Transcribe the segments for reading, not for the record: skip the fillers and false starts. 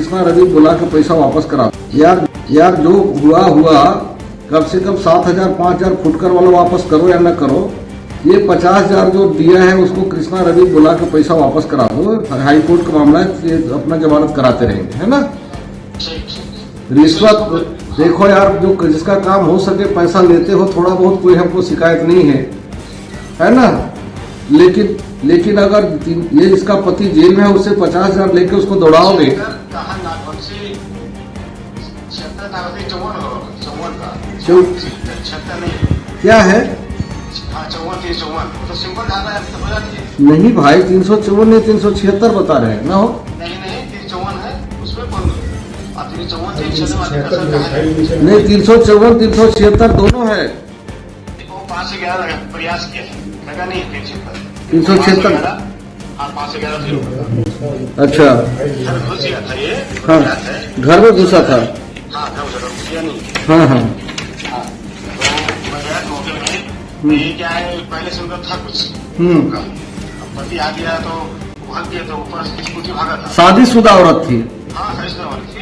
कृष्णा रवि बुला के पैसा वापस करा। यार जो हुआ कम से कम 7,000 5,000 फुटकर वाला वापस करो या न करो। ये 50,000 जो दिया है उसको कृष्णा रवि बुला के पैसा वापस करा दो। हाई कोर्ट का मामला है, ये अपना जमानत कराते रहेंगे, है ना। रिश्वत देखो यार, जो जिसका काम हो सके पैसा लेते हो थोड़ा बहुत, कोई हमको शिकायत नहीं है ना। लेकिन अगर ये इसका पति जेल में है, उससे 50,000 लेके उसको दौड़ाओगे। क्या है नहीं भाई, 354 नहीं 376 बता रहे हैं ना। हो नहीं 354 376 दोनों है। 376 अच्छा हाँ, घर में घुसा था। हाँ ये क्या है, पहले से उनका था कुछ पति आ गया तो भाग गया, तो ऊपर स्कूटी भागा था। शादीशुदा औरत थी। हाँ शादीशुदा औरत थी।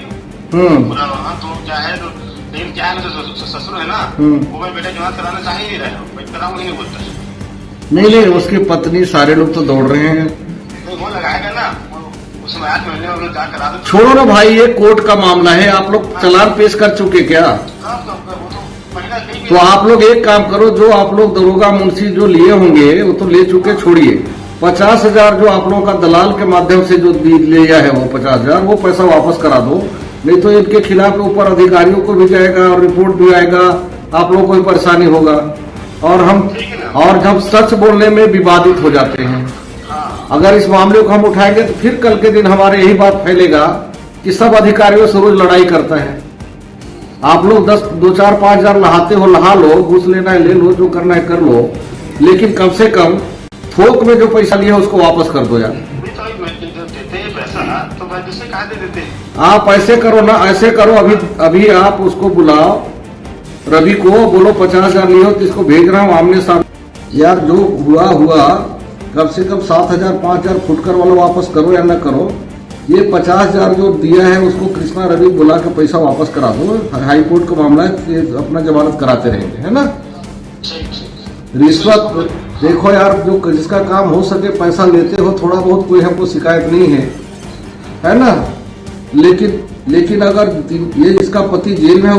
तो क्या है, तो लेकिन क्या है ना, जो ससुर है ना, वो मैं बेटा जमानत कराना चाह ही नहीं रहे, मैं कराऊंगा नहीं बोलता। नहीं उसकी पत्नी, सारे लोग तो दौड़ रहे हैं। वो लगाएगा ना, उसमें 8 महीने में जा करा दो। छोड़ो ना भाई, ये कोर्ट का मामला है। आप लोग चालान पेश कर चुके क्या? तो आप लोग एक काम करो, जो आप लोग दरोगा मुंशी जो लिए होंगे वो तो ले चुके, छोड़िए। 50,000 जो आप लोगों का दलाल के माध्यम से जो लिया है वो 50,000, वो पैसा वापस करा दो। नहीं तो इनके खिलाफ ऊपर अधिकारियों को भी जाएगा और रिपोर्ट भी आएगा, आप लोगों को भी परेशानी होगा। और जब सच बोलने में विवादित हो जाते हैं, अगर इस मामले को हम उठाएंगे तो फिर कल के दिन हमारे यही बात फैलेगा कि सब अधिकारियों से रोज लड़ाई करता है। आप लोग 2 4 5 हजार नहाते हो, नहा लो, घूस लेना है ले लो, जो करना है कर लो, लेकिन कम से कम थोक में जो पैसा लिया उसको वापस कर दो यार। आप ऐसे करो ना, ऐसे करो, अभी आप उसको बुलाओ, रवि को बोलो 50,000 लियो तो इसको भेज रहा हूँ आमने सामने। यार जो हुआ कम से कम 7,000 5,000 फुटकर वाला वापस करो या न करो। ये 50,000 जो दिया है उसको कृष्णा रवि बुला के पैसा वापस करा दो। हाई कोर्ट का मामला है, ये अपना जमानत कराते रहेंगे, है ना। रिश्वत देखो यार, जो जिसका काम हो सके पैसा लेते हो थोड़ा बहुत, कोई हमको शिकायत नहीं है ना। लेकिन अगर ये इसका पति जेल में है,